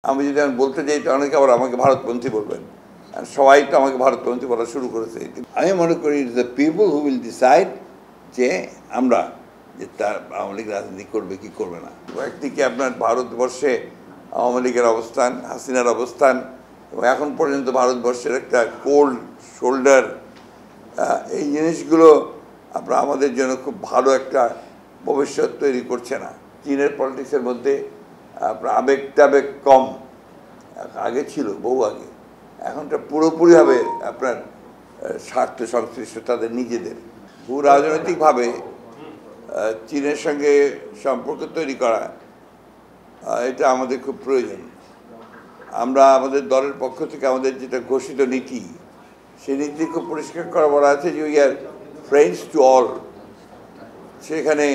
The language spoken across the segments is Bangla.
আমি যদি বলতে যাই তো অনেকে আবার আমাকে ভারতপন্থী বলবেন, আর সবাই তো আমাকে ভারতপন্থী বলা শুরু করেছে। আমি মনে করি it's the people who will decide যে আমরা যে তার আওয়ামী লীগ রাজনীতি করবে কি করবে না। একদিকে আপনার ভারতবর্ষে আওয়ামী লীগের অবস্থান, হাসিনার অবস্থান, এবং এখন পর্যন্ত ভারতবর্ষের একটা কোল্ড শোল্ডার, এই জিনিসগুলো আপনার আমাদের জন্য খুব ভালো একটা ভবিষ্যৎ তৈরি করছে না। চীনের পলিটিক্সের মধ্যে আপনার আবেগ টাবেগ কম, আগে ছিল বহু আগে, এখনটা পুরোপুরিভাবে আপনার স্বার্থ সংশ্লিষ্ট তাদের নিজেদের। ভূ রাজনৈতিকভাবে চীনের সঙ্গে সম্পর্ক তৈরি করা এটা আমাদের খুব প্রয়োজন। আমরা আমাদের দলের পক্ষ থেকে আমাদের যেটা ঘোষিত নীতি, সেই নীতি খুব পরিষ্কার করা বলা আছে যে we are friends to all. সেখানে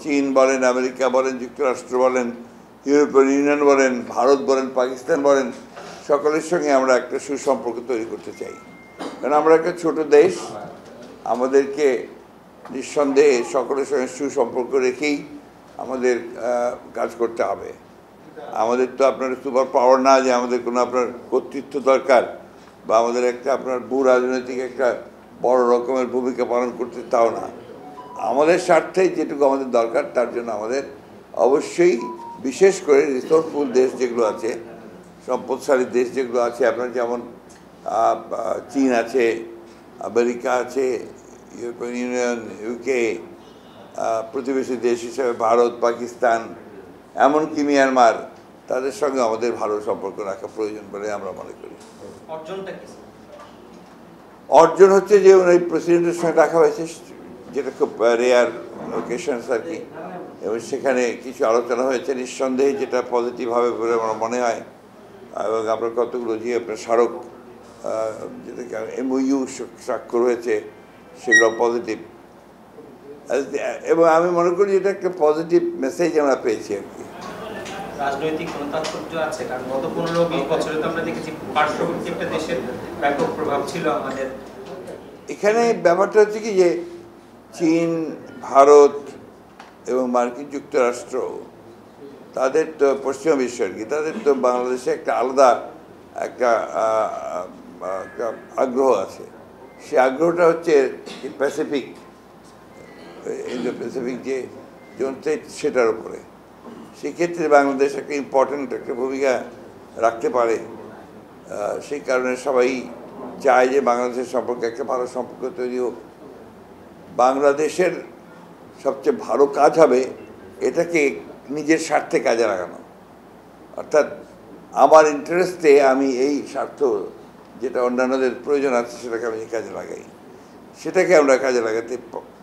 চীন বলেন, আমেরিকা বলেন, যুক্তরাষ্ট্র বলেন, ইউরোপিয়ান ইউনিয়ন বলেন, ভারত বলেন, পাকিস্তান বলেন, সকলের সঙ্গে আমরা একটা সুসম্পর্ক তৈরি করতে চাই। কারণ আমরা একটা ছোট দেশ, আমাদেরকে নিঃসন্দেহে সকলের সঙ্গে সুসম্পর্ক রেখেই আমাদের কাজ করতে হবে। আমাদের তো আপনার সুপার পাওয়ার না যে আমাদের কোনো আপনার কর্তৃত্ব দরকার, বা আমাদের একটা আপনার ভূ রাজনৈতিক একটা বড় রকমের ভূমিকা পালন করতে, তাও না। আমাদের স্বার্থে যেটুকু আমাদের দরকার তার জন্য আমাদের অবশ্যই, বিশেষ করে রিসোর্সফুল দেশ যেগুলো আছে, সম্পদশালী দেশ যেগুলো আছে, আপনার যেমন চীন আছে, আমেরিকা আছে, ইউরোপিয়ান ইউনিয়ন, ইউকে, প্রতিবেশী দেশ হিসেবে ভারত, পাকিস্তান, এমনকি মিয়ানমার, তাদের সঙ্গে আমাদের ভালো সম্পর্ক রাখা প্রয়োজন বলে আমরা মনে করি। অর্জন হচ্ছে যে ওই প্রেসিডেন্টের সঙ্গে দেখা হয়েছে, যেটা খুব রেয়ার ওকেশনস আর কি, এবং সেখানে কিছু আলোচনা হয়েছে নিঃসন্দেহে, যেটা পজিটিভ হবে বলে আমার মনে হয়। এবং আপনার কতগুলো যে আপনার স্মারক, যেটাকে MOU স্বাক্ষর হয়েছে, সেগুলো পজিটিভ, এবং আমি মনে করি এটা একটা পজিটিভ মেসেজ আমরা পেয়েছি আর কি। রাজনৈতিক কোনো তাৎপর্য আছে, কারণ গত 15-20 বছরে তো আমরা দেখেছি পার্শ্ববর্তী একটা দেশের ব্যাপক প্রভাব ছিল আমাদের এখানে। ব্যাপারটা হচ্ছে কি যে চীন, ভারত এবং মার্কিন যুক্তরাষ্ট্র, তাদের তো পশ্চিমা বিশ্ব আর কি, তাদের তো বাংলাদেশে একটা আলাদা একটা আগ্রহ আছে। সে আগ্রহটা হচ্ছে প্যাসিফিক, ইন্দো প্যাসিফিক যে জোন, সেটার উপরে। সেক্ষেত্রে বাংলাদেশ একটা ইম্পর্ট্যান্ট একটা ভূমিকা রাখতে পারে। সেই কারণে সবাই চায় যে বাংলাদেশের সম্পর্কে একটা ভালো সম্পর্ক তৈরি হোক। বাংলাদেশের সবচেয়ে ভালো কাজ হবে এটাকে নিজের স্বার্থে কাজে লাগানো, অর্থাৎ আমার ইন্টারেস্টে আমি এই স্বার্থ যেটা অন্যান্যদের প্রয়োজন আছে সেটাকে আমি কাজে লাগাই। সেটাকে আমরা কাজে লাগাতে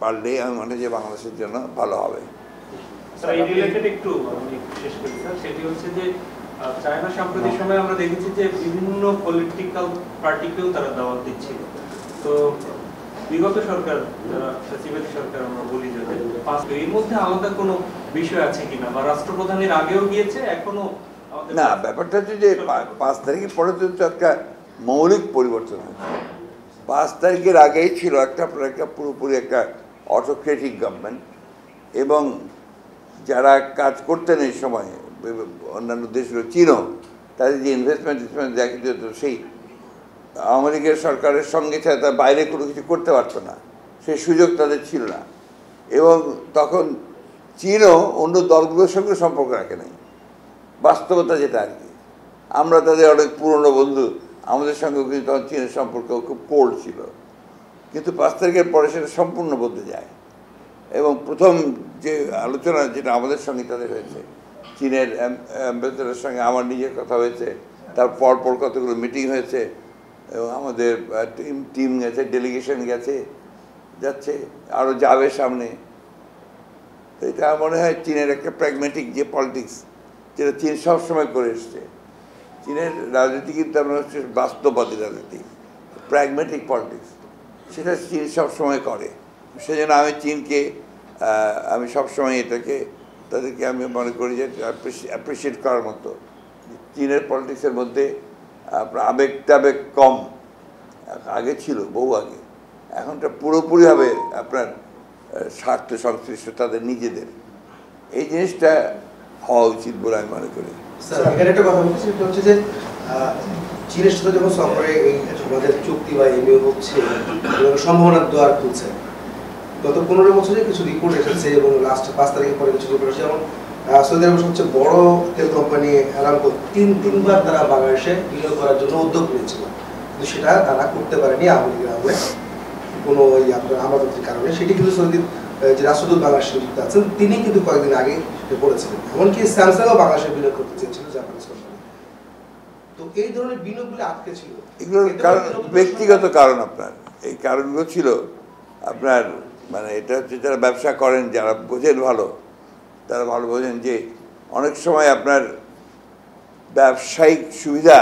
পারলে আমি মনে হয় যে বাংলাদেশের জন্য ভালো হবে। একটু আমি শেষ করি স্যার, সেটি হচ্ছে যে চায়না সাম্প্রতিক সময় আমরা দেখেছি যে বিভিন্ন পলিটিক্যাল পার্টিকেও তারা দাওয়াত দিচ্ছিল। তো বিগত সরকার, যারা ফ্যাসিবাদী সরকার আমরা বলি, যে এর মধ্যে আলাদা কোনো বিষয় আছে কিনা, বা রাষ্ট্রপ্রধানের আগেও গিয়েছে, এখনো না। ব্যাপারটা হচ্ছে যে 5 তারিখের পরে তো একটা মৌলিক পরিবর্তন হয়েছে। 5 তারিখের আগেই ছিল একটা পুরোপুরি একটা অটোক্রেটিক গভর্নমেন্ট, এবং যারা কাজ করতেন এই সময় অন্যান্য দেশগুলো, চীনও, তাদের যে ইনভেস্টমেন্ট দেখা যেত, সেই আওয়ামী লীগের সরকারের সঙ্গে ছাড়া তার বাইরে কোনো কিছু করতে পারতো না, সেই সুযোগ তাদের ছিল না। এবং তখন চীনও অন্য দলগুলোর সঙ্গে সম্পর্ক রাখে নাই, বাস্তবতা যেটা আর কি। আমরা তাদের অনেক পুরনো বন্ধু, আমাদের সঙ্গেও কিন্তু তখন চীনের সম্পর্ক খুব কোল্ড ছিল। কিন্তু 5 তারিখের পরে সেটা সম্পূর্ণ বদলে যায়। এবং প্রথম যে আলোচনা যেটা আমাদের সঙ্গে তাদের হয়েছে, চীনের অ্যাম্বাসেডারের সঙ্গে আমার নিজের কথা হয়েছে, তার পরপর কতগুলো মিটিং হয়েছে, এবং আমাদের টিম গেছে, ডেলিগেশন যাচ্ছে, আরও যাবে সামনে। এটা মনে হয় চীনের একটা প্র্যাগমেটিক যে পলিটিক্স, যেটা চীন সবসময় করে এসছে। চীনের রাজনীতি কিন্তু আমরা হচ্ছে বাস্তববাদী রাজনীতি, প্র্যাগমেটিক পলিটিক্স, সেটা চীন সবসময় করে। সেজন্য আমি সবসময় এটাকে, তাদেরকে আমি মনে করি যে অ্যাপ্রিসিয়েট করার মতো। চীনের পলিটিক্সের মধ্যে আপনার আবেগ টাবেগ কম, আগে ছিল বহু আগে, এখনটা পুরোপুরিভাবে আপনার স্বার্থ সংশ্লিষ্ট তাদের নিজেদের। এই জিনিসটা হওয়া উচিত বলে আমি মনে করি। স্যার এখানে একটা কথা বলছি, সেটা হচ্ছে যে চীনের সাথে যখন সফরে এই আমাদের চুক্তি বা এমইউ হচ্ছে সম্ভাবনার দ্বার খুলছে, গত 15 বছরে কিছু রিপোর্ট এসেছে এবং লাস্ট 5 তারিখের পরে কিছু রিপোর্ট এসেছে, যেমন সৌদি আরবের সবচেয়ে বড় তেল কোম্পানি আরামকো তিনবার তারা বাংলাদেশে বিনিয়োগ করার জন্য উদ্যোগ নিয়েছিল, কিন্তু সেটা তারা করতে পারেনি আওয়ামী লীগের আমলে কোনো আপনার আমাদের কারণে। সেটি কিন্তু সৌদির যে রাষ্ট্রদূত বাংলাদেশে নিযুক্ত আছেন তিনি কিন্তু কয়েকদিন আগে বলেছিলেন। এমনকি স্যামসাংও বাংলাদেশে বিনিয়োগ করতে চেয়েছিল জাপানিজ কোম্পানি। তো এই ধরনের বিনিয়োগগুলো আটকে ছিল। এগুলোর কারণ ব্যক্তিগত কারণ, আপনার এই কারণগুলো ছিল আপনার মানে এটা হচ্ছে যারা ব্যবসা করেন, যারা বোঝেন ভালো, তারা ভালো বোঝেন যে অনেক সময় আপনার ব্যবসায়িক সুবিধা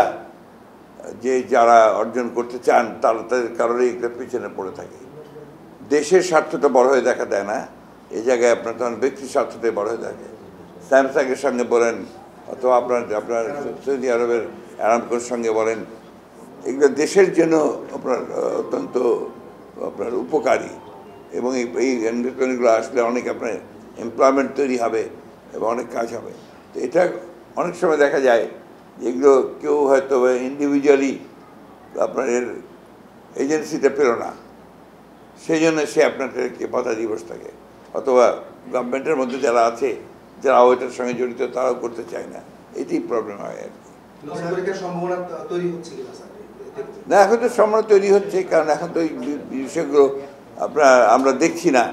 যে যারা অর্জন করতে চান তারা তাদের কারণে একটা পিছনে পড়ে থাকে। দেশের স্বার্থটা বড় হয়ে দেখা দেয় না, এই জায়গায় আপনার তখন ব্যক্তির স্বার্থটাই বড় হয়ে থাকে। স্যামসাংয়ের সঙ্গে বলেন অথবা আপনার সৌদি আরবের আরামকোর সঙ্গে বলেন, এগুলো দেশের জন্য আপনার অত্যন্ত আপনার উপকারী এবং এই ইনভেস্টমেন্টগুলো আসলে অনেক আপনার এমপ্লয়মেন্ট তৈরি হবে এবং অনেক কাজ হবে। তো এটা অনেক সময় দেখা যায় যেগুলো কেউ হয়তো ইন্ডিভিজুয়ালি আপনার এর এজেন্সিতে পেল না, সেই জন্য সে আপনাদেরকে বাধা দিবস থাকে, অথবা গভর্নমেন্টের মধ্যে যারা আছে যারা ওইটার সঙ্গে জড়িত তারাও করতে চায় না, এটাই প্রবলেম হয় আর কি। না, এখন তো সম্ভাবনা তৈরি হচ্ছে, কারণ এখন তো এই বিষয়গুলো আপনার আমরা দেখছি না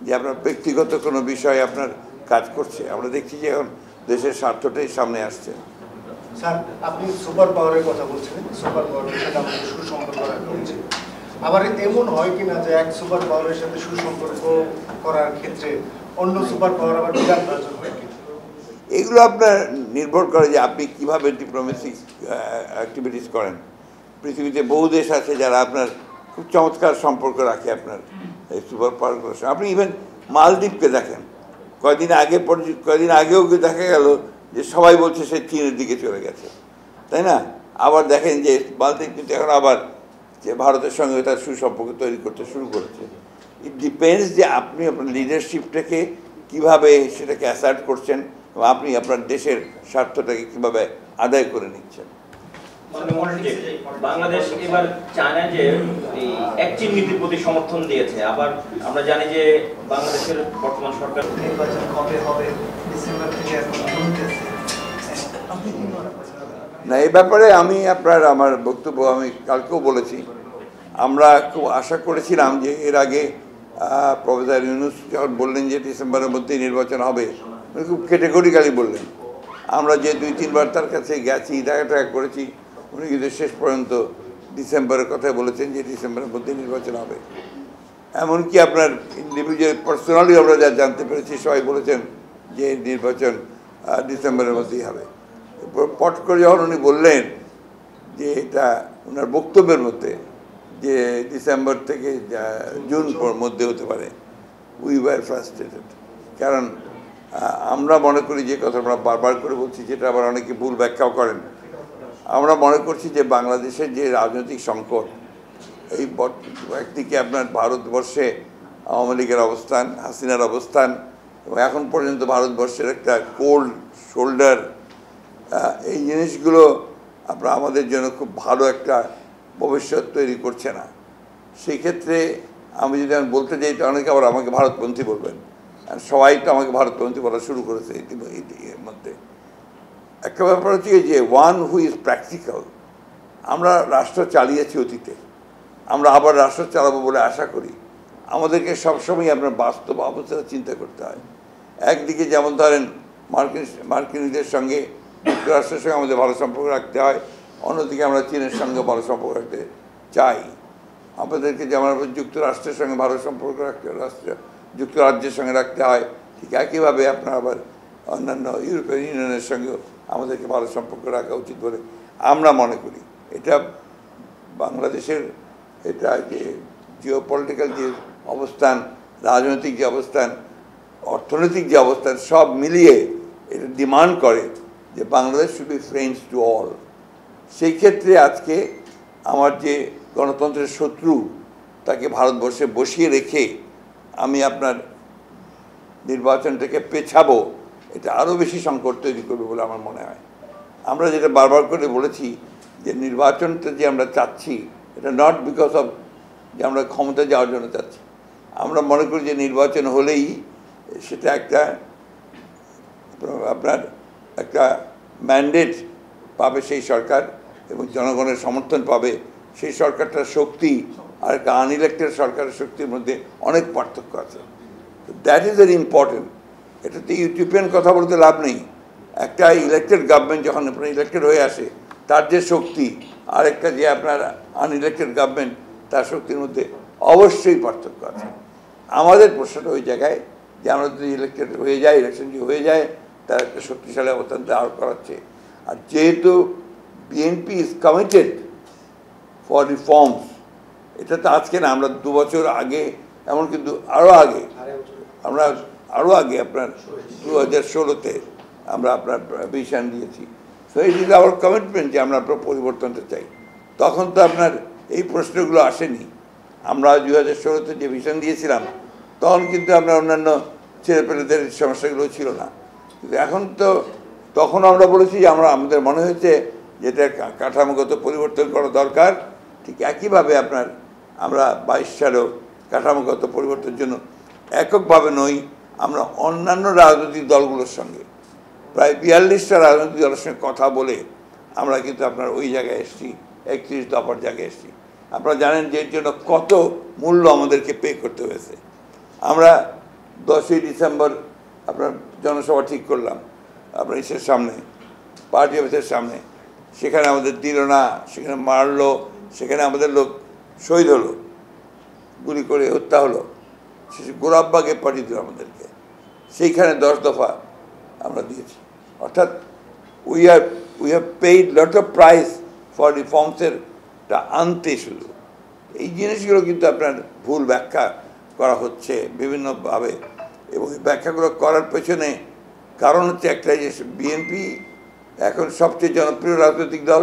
যে আপনার ব্যক্তিগত কোনো বিষয় আপনার কাজ করছে, আমরা দেখছি যে এখন দেশের স্বার্থটাই সামনে আসছে। স্যার আপনি সুপার পাওয়ারের কথা বলছিলেন, সুপার পাওয়ারের সাথে আমাদের সুসম্পর্ক রাখা উচিত। আবার এমন হয় কিনা যে এক সুপার পাওয়ারের সাথে সুসম্পর্ক করার ক্ষেত্রে অন্য সুপার পাওয়ার আবার বিরাট প্রয়োজন হয় কিনা? এগুলো আপনার নির্ভর করে যে আপনি কীভাবে ডিপ্লোমেসিক অ্যাক্টিভিটিস করেন। পৃথিবীতে বহু দেশ আছে যারা আপনার খুব চমৎকার সম্পর্ক রাখে আপনার এই সুপার পাওয়ারগুলোর সঙ্গে। আপনি ইভেন মালদ্বীপকে দেখেন, কয়েকদিন আগেও দেখা গেল যে সবাই বলছে সে চীনের দিকে চলে গেছে, তাই না? আবার দেখেন যে মালদ্বীপ কিন্তু এখন আবার যে ভারতের সঙ্গে তার সুসম্পর্ক তৈরি করতে শুরু করেছে। ইট ডিপেন্ডস যে আপনি আপনার লিডারশিপটাকে কীভাবে সেটাকে অ্যাসার্ট করছেন এবং আপনি আপনার দেশের স্বার্থটাকে কীভাবে আদায় করে নিচ্ছেন। বাংলাদেশ এবার চায়না যে এই একচীন নীতির প্রতি সমর্থন দিয়েছে, আবার আমরা জানি যে বাংলাদেশের বর্তমান সরকার নির্বাচন কবে হবে ডিসেম্বর থেকে এখন বলতেছে। না, এই ব্যাপারে আমি আমার বক্তব্য আমি কালকেও বলেছি, আমরা খুব আশা করেছিলাম যে এর আগে প্রফেসর ইউনূস যখন বললেন যে ডিসেম্বরের মধ্যেই নির্বাচন হবে, উনি খুব ক্যাটেগরিক্যালি বললেন। আমরা যে 2-3 বার তার কাছে গেছি, দেখা করেছি, উনি কিন্তু শেষ পর্যন্ত ডিসেম্বরের কথা বলেছেন যে ডিসেম্বরের মধ্যে নির্বাচন হবে। এমনকি আপনার ইন্ডিভিজুয়াল পার্সোনালি আমরা যা জানতে পেরেছি সবাই বলেছেন যে নির্বাচন ডিসেম্বরের মধ্যেই হবে। পট করে যখন উনি বললেন যে এটা ওনার বক্তব্যের মধ্যে যে ডিসেম্বর থেকে জুন মধ্যে হতে পারে, উই ওয়ার ফ্রাস্ট্রেটেড। কারণ আমরা মনে করি যে কথা আমরা বারবার করে বলছি, যেটা আবার অনেকে ভুল ব্যাখ্যাও করেন, আমরা মনে করছি যে বাংলাদেশের যে রাজনৈতিক সংকট, এই একদিকে আপনার ভারতবর্ষে আওয়ামী লীগের অবস্থান, হাসিনার অবস্থান, এবং এখন পর্যন্ত ভারতবর্ষের একটা কোল্ড শোল্ডার, এই জিনিসগুলো আপনার আমাদের জন্য খুব ভালো একটা ভবিষ্যৎ তৈরি করছে না। সেই ক্ষেত্রে আমি যদি বলতে যাই, তো অনেকে আবার আমাকে ভারতপন্থী বলবেন, আর সবাই তো আমাকে ভারতপন্থী বলা শুরু করেছে এর মধ্যে। একটা ব্যাপার হচ্ছে যে ওয়ান হু ইজ প্র্যাকটিক্যাল। আমরা রাষ্ট্র চালিয়েছি অতীতে, আমরা আবার রাষ্ট্র চালাবো বলে আশা করি। আমাদেরকে সবসময় আপনার বাস্তব অবস্থাটা চিন্তা করতে হয়। একদিকে যেমন ধরেন মার্কিনীদের সঙ্গে, যুক্তরাষ্ট্রের সঙ্গে আমাদের ভালো সম্পর্ক রাখতে হয়, অন্যদিকে আমরা চীনের সঙ্গে ভালো সম্পর্ক রাখতে চাই। আমাদেরকে যেমন যুক্তরাষ্ট্রের সঙ্গে ভালো সম্পর্ক রাখতে যুক্তরাজ্যের সঙ্গে রাখতে হয়, ঠিক একইভাবে আপনার আবার অন্যান্য ইউরোপিয়ান ইউনিয়নের সঙ্গেও আমাদেরকে ভালো সম্পর্ক রাখা উচিত বলে আমরা মনে করি। এটা বাংলাদেশের এটা যে জিওপলিটিক্যাল যে অবস্থান, রাজনৈতিক যে অবস্থান, অর্থনৈতিক যে অবস্থান, সব মিলিয়ে এটা ডিমান্ড করে যে Bangladesh should be friends to all. সেই ক্ষেত্রে আজকে আমার যে গণতন্ত্রের শত্রু, তাকে ভারতবর্ষে বসিয়ে রেখে আমি আপনার নির্বাচনটাকে পেছাবো, এটা আরও বেশি সংকট তৈরি করবে বলে আমার মনে হয়। আমরা যেটা বারবার করে বলেছি যে নির্বাচনটা যে আমরা চাচ্ছি এটা নট বিকজ অফ যে আমরা ক্ষমতা যাওয়ার জন্য চাচ্ছি। আমরা মনে করি যে নির্বাচন হলেই সেটা একটা আপনার একটা ম্যান্ডেট পাবে সেই সরকার এবং জনগণের সমর্থন পাবে সেই সরকারটার শক্তি আর একটা আনইলেক্টেড সরকারের শক্তির মধ্যে অনেক পার্থক্য আছে। That is very important. এটাতে ইউটোপিয়ান কথা বলতে লাভ নেই। একটা ইলেক্টেড গভর্নমেন্ট যখন আপনার ইলেক্টেড হয়ে আসে তার যে শক্তি আর একটা যে আপনার আনইলেক্টেড গভর্নমেন্ট তার শক্তির মধ্যে অবশ্যই পার্থক্য আছে। আমাদের প্রশ্নটা ওই জায়গায় যে আমরা যদি ইলেক্টেড হয়ে যাই, ইলেকশন যে হয়ে যায় তার একটা শক্তিশালী অবস্থান দাঁড় করাচ্ছে। আর যেহেতু BNP is committed for reforms, এটা তো আজকে না, আমরা 2 বছর আগে এমন কিন্তু আরও আগে আমরা আপনার 2016-তে আমরা আপনার ভিশন দিয়েছি। So it is our commitment যে আমরা আপনার পরিবর্তনটা চাই। তখন তো আপনার এই প্রশ্নগুলো আসেনি। আমরা 2016-তে যে ভিশন দিয়েছিলাম তখন কিন্তু আমরা অন্যান্য ছেলেপেলেদের সমস্যাগুলো ছিল না, কিন্তু এখন তো তখন আমরা বলেছি যে আমাদের মনে হয়েছে যেটা কাঠামোগত পরিবর্তন করা দরকার। ঠিক একইভাবে আমরা 22 সালেও কাঠামোগত পরিবর্তনের জন্য এককভাবে নই, আমরা অন্যান্য রাজনৈতিক দলগুলোর সঙ্গে প্রায় 42টা রাজনৈতিক দলের সঙ্গে কথা বলে আমরা কিন্তু আপনার ওই জায়গায় এসেছি, 31 দফার জায়গায় এসেছি। আপনারা জানেন যে এর জন্য কত মূল্য আমাদেরকে পে করতে হয়েছে। আমরা 10ই ডিসেম্বর আপনার জনসভা ঠিক করলাম আপনার ইসের সামনে, পার্টি অফিসের সামনে। সেখানে আমাদের দিল না, সেখানে মারলো, সেখানে আমাদের লোক শহীদ হলো, গুলি করে হত্যা হলো। শেষে গোলাপবাগে পাঠিয়ে দিল আমাদেরকে। সেইখানে 10 দফা আমরা দিয়েছি। অর্থাৎ we have paid lot of price for রিফর্মসেরটা আনতে। শুধু এই জিনিসগুলো কিন্তু আপনার ভুল ব্যাখ্যা করা হচ্ছে বিভিন্নভাবে, এবং এই ব্যাখ্যাগুলো করার পেছনে কারণ হচ্ছে একটা, যে বিএনপি এখন সবচেয়ে জনপ্রিয় রাজনৈতিক দল।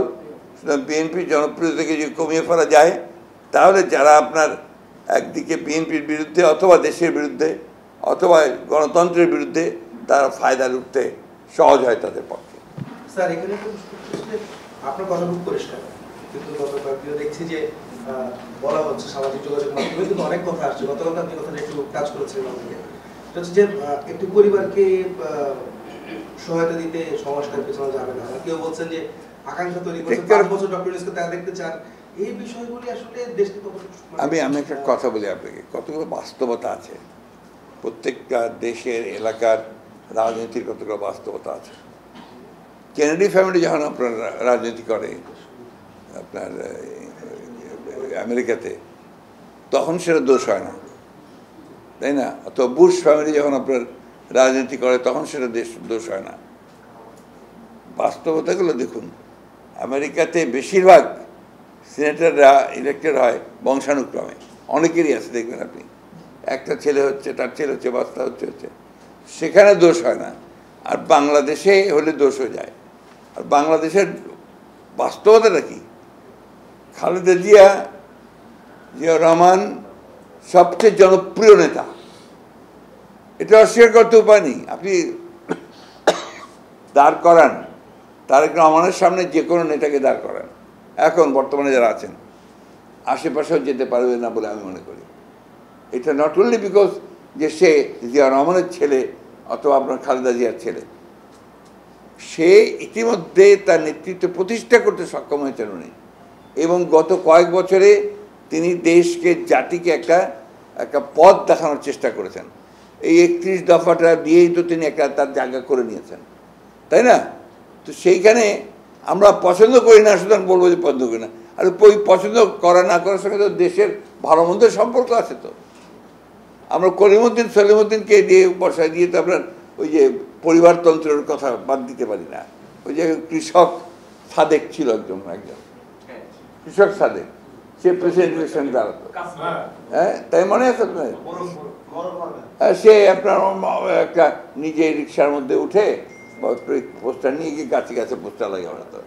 সুতরাং বিএনপির জনপ্রিয়তাকে যদি কমিয়ে ফেলা যায় তাহলে যারা আপনার একদিকে বিএনপির বিরুদ্ধে অথবা দেশের বিরুদ্ধে অথবা গণতন্ত্রের বিরুদ্ধে তারা ফায়দা লুটতে সহজ হয় তাদের পক্ষে। স্যার, এখানে আপনার কথা খুব পরিষ্কার, কিন্তু গত কয়েকদিন দেখছি যে বলা হচ্ছে সামাজিক যোগাযোগ মাধ্যমে কিন্তু অনেক কথা আসছে। গতকাল আপনি কথাটা একটু কাজ করেছিলেন আমাদেরকে, এটা হচ্ছে যে একটি পরিবারকে সহায়তা দিতে সংস্কার পেছনে যাবে না। কেউ বলছেন যে আকাঙ্ক্ষা তৈরি করছে 5 বছর ডক্টর ইউনূসকে তারা দেখতে চান। এই বিষয়গুলি আসলে দেশকে আমি একটা কথা বলি আপনাকে, কতগুলো বাস্তবতা আছে প্রত্যেকটা দেশের এলাকার রাজনীতির, কতগুলো বাস্তবতা আছে। কেনেডি ফ্যামিলি যখন আপনার রাজনীতি করে আপনার আমেরিকাতে, তখন সেটা দোষ হয় না, তাই না? অথবা বুশ ফ্যামিলি যখন আপনার রাজনীতি করে তখন সেটা দোষ হয় না। বাস্তবতাগুলো দেখুন, আমেরিকাতে বেশিরভাগ সিনেটররা ইলেক্টেড হয় বংশানুক্রমে, অনেকেরই আছে, দেখবেন আপনি একটা ছেলে হচ্ছে, তার ছেলে হচ্ছে, বাচ্চা হচ্ছে, সেখানে দোষ হয় না। আর বাংলাদেশে হলে দোষ হয়ে যায়। আর বাংলাদেশের বাস্তবতাটা কি? খালেদা জিয়া রহমান সবচেয়ে জনপ্রিয় নেতা, এটা অস্বীকার করতে উপায় নেই। আপনি দাঁড় করান তারেক রহমানের সামনে যে কোনো নেতাকে দাঁড় করান, এখন বর্তমানে যারা আছেন, আশেপাশেও যেতে পারবে না বলে আমি মনে করি। এটা নট অনলি বিকজ যে সে জিয়া রহমানের ছেলে অথবা আপনার খালেদা জিয়ার ছেলে, সে ইতিমধ্যে তার নেতৃত্ব প্রতিষ্ঠা করতে সক্ষম হয়েছেন উনি, এবং গত কয়েক বছরে তিনি দেশকে, জাতিকে একটা পথ দেখানোর চেষ্টা করেছেন। এই 31 দফাটা দিয়েই তো তিনি একটা তার জায়গা করে নিয়েছেন, তাই না? তো সেইখানে আমরা পছন্দ করি না, সুতরাং বলবো যে পছন্দ করি না। আর ওই পছন্দ করা না করার সঙ্গে তো দেশের ভালো মন্দের সম্পর্ক আছে। তো আমরা কলিমুদ্দিন সলিমুদ্দিনকে দিয়ে বসায় দিয়ে তো আপনার ওই যে পরিবারতন্ত্রের কথা বাদ দিতে পারি না। ওই যে কৃষক সাদেক ছিল একজন কৃষক সাদেক, সে প্রেসিডেন্ট ইলেকশন দাঁড়াতো, হ্যাঁ, তাই মনে আছে আপনার? সে আপনার একটা নিজে রিক্সার মধ্যে উঠে পোস্টার নিয়ে গিয়ে গাছে গাছে পোস্টার লাগে তো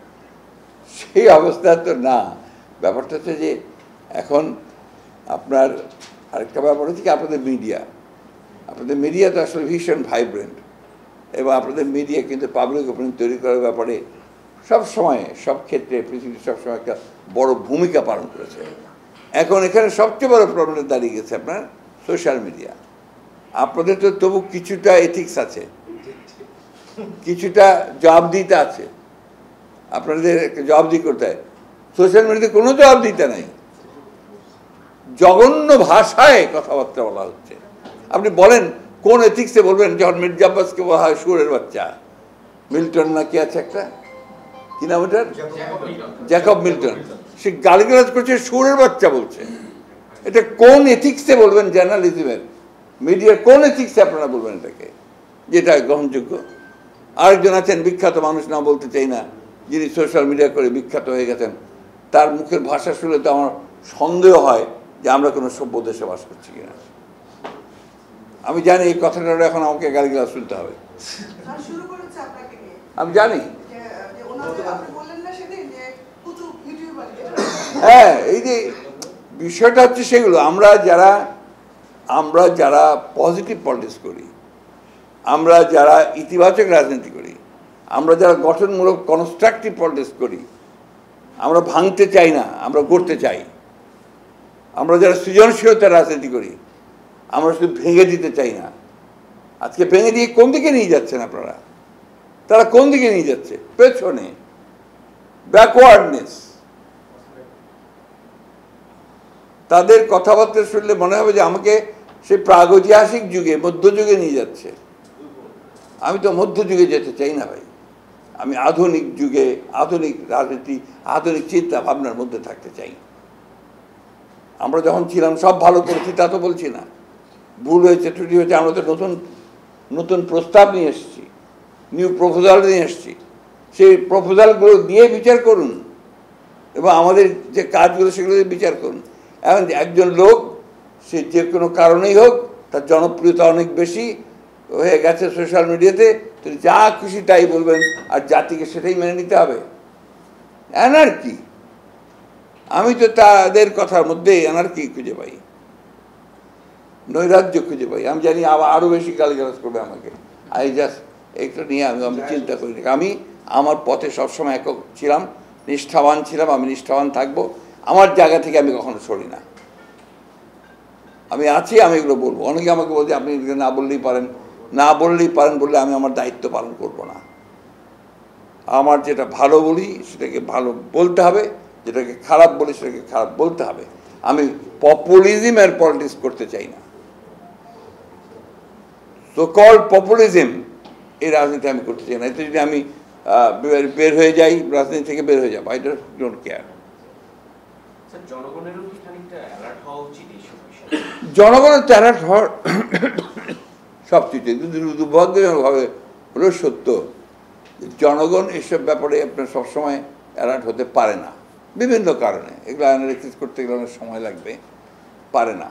সেই অবস্থা তো না। ব্যাপারটা হচ্ছে যে এখন আপনার আরেকটা ব্যাপার হচ্ছে কি, আপনাদের মিডিয়া তো আসলে ভীষণ ভাইব্রেন্ট, এবং আপনাদের মিডিয়া কিন্তু পাবলিক ওপিনিয়ন তৈরি করার ব্যাপারে সব সময় সব ক্ষেত্রে পৃথিবীর সবসময় একটা বড় ভূমিকা পালন করেছে। এখন এখানে সবচেয়ে বড় প্রবলেম দাঁড়িয়ে গেছে আপনার সোশ্যাল মিডিয়া। আপনাদের তো তবু কিছুটা এথিক্স আছে, কিছুটা জবাবদিহিতা আছে, আপনাদের জবাবদিহি করতে হয়। সোশ্যাল মিডিয়াতে কোনো জবাবদিহিতা নাই, জঘন্য ভাষায় কথাবার্তা বলা হচ্ছে। আপনি বলেন কোন এথিক্সে বলবেন? যখন মির্জা আব্বাসকে বলা হয় শুয়োরের বাচ্চা, মিল্টন না কি আছে একটা, কি নাম ওটার, জ্যাকব মিল্টন, সে গালিগালাজ করছে, শুয়োরের বাচ্চা বলছে। এটা কোন এথিক্সে বলবেন? জার্নালিজমের, মিডিয়ার কোন এথিক্সে আপনারা বলবেন এটাকে যেটা গ্রহণযোগ্য? আরেকজন আছেন বিখ্যাত মানুষ, না বলতে চাই না, যিনি সোশ্যাল মিডিয়া করে বিখ্যাত হয়ে গেছেন। তার মুখের ভাষা শুনে তো আমার সন্দেহ হয় যে আমরা কোনো সভ্য দেশে বাস করছি কিনা। আমি জানি এই কথাটা এখন আমাকে গালিগালাজ শুনতে হবে, আমি জানি। হ্যাঁ, এই যে বিষয়টা হচ্ছে সেগুলো আমরা যারা পজিটিভ পলিটিক্স করি, আমরা যারা ইতিবাচক রাজনীতি করি, আমরা যারা গঠনমূলক কনস্ট্রাকটিভ পলিটিক্স করি, আমরা ভাঙতে চাই না, আমরা গড়তে চাই। আমরা যারা সৃজনশীলতার রাজনীতি করি, আমরা শুধু ভেঙে দিতে চাই না। আজকে ভেঙে দিয়ে কোন দিকে নিয়ে যাচ্ছেন আপনারা? তারা কোন দিকে নিয়ে যাচ্ছে? পেছনে, ব্যাকওয়ার্ডনেস। তাদের কথাবার্তা শুনলে মনে হবে যে আমাকে সে প্রাগৈতিহাসিক যুগে, মধ্যযুগে নিয়ে যাচ্ছে। আমি তো মধ্যযুগে যেতে চাই না ভাই, আমি আধুনিক যুগে, আধুনিক রাজনীতি, আধুনিক চিন্তা ভাবনার মধ্যে থাকতে চাই। আমরা যখন ছিলাম সব ভালো করেছি তা তো বলছি না, ভুল হয়েছে, ত্রুটি হয়েছে। আমরা তো নতুন নতুন প্রস্তাব নিয়ে এসেছি, নিউ প্রপোজাল নিয়ে এসেছি। সেই প্রপোজালগুলো দিয়ে বিচার করুন এবং আমাদের যে কাজগুলো সেগুলো দিয়ে বিচার করুন। এখন একজন লোক, সে যে কোনো কারণেই হোক, তার জনপ্রিয়তা অনেক বেশি হয়ে গেছে সোশ্যাল মিডিয়াতে, তিনি যা খুশি তাই বলবেন, আর জাতিকে সেটাই মেনে নিতে হবে। অ্যানার্কি, আমি তো তাদের কথার মধ্যে অ্যানার্কি খুঁজে পাই, নৈরাজ্য খুঁজে পাই। আমি জানি আরও বেশি গালিগালাজ করবে আমাকে। একটু নিয়ে আমি চিন্তা করি না। আমি আমার পথে সবসময় একক ছিলাম, নিষ্ঠাবান ছিলাম, আমি নিষ্ঠাবান থাকবো। আমার জায়গা থেকে আমি কখনো সরি না। আমি আছি, আমি এগুলো বলবো। অনেকে আমাকে বলছে আপনি না বললেই পারেন, না বললেই পারেন বললে আমি আমার দায়িত্ব পালন করব না। আমার যেটা ভালো বলি সেটাকে ভালো বলতে হবে, যেটাকে খারাপ বলি সেটাকে খারাপ বলতে হবে। আমি পপুলিজমের পলিটিক্স করতে চাই না, সো কল্ড পপুলিজম, এই রাজনীতি আমি করতে চাই না। এতে যদি আমি বের হয়ে যাই, রাজনীতি থেকে বের হয়ে যাবো, আই ডোন্ট কেয়ার। জনগণের তো অ্যালার্ট হওয়ার সবচেয়ে দুর্ভাগ্যজনকভাবে হলেও সত্য, জনগণ এসব ব্যাপারে আপনার সবসময় অ্যালার্ট হতে পারে না, বিভিন্ন কারণে। এগুলো অ্যানালাইসিস করতে গেলে অনেক সময় লাগবে, পারে না।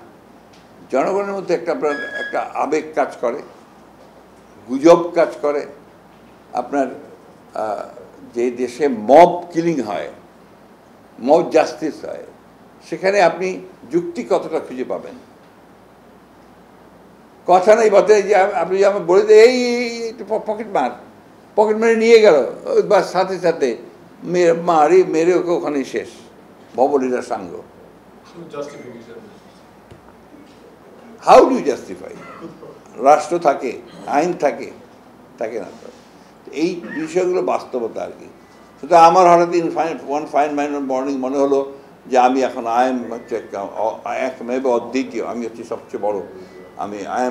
জনগণের মধ্যে একটা আবেগ কাজ করে, গুজব কাজ করে। আপনার যে দেশে মব কিলিং হয়, মব জাস্টিস হয়, সেখানে আপনি যুক্তি কতটা খুঁজে পাবেন? কথা নেই, বলতে যে আপনি আমি বলে দিই এই পকেট মারে নিয়ে গেল, বা সাথে সাথে মেরে ওকে ওখানেই শেষ, ভবলীলা সাঙ্গ। How do justify? রাষ্ট্র থাকে, আইন থাকে, থাকে না তো। এই বিষয়গুলো বাস্তবতা আর কি। সুতরাং আমার হঠাৎ ওয়ান ফাইন মর্নিং মনে হলো যে আমি এখন আই এম অদ্বিতীয়, আমি হচ্ছি সবচেয়ে বড়, আমি আই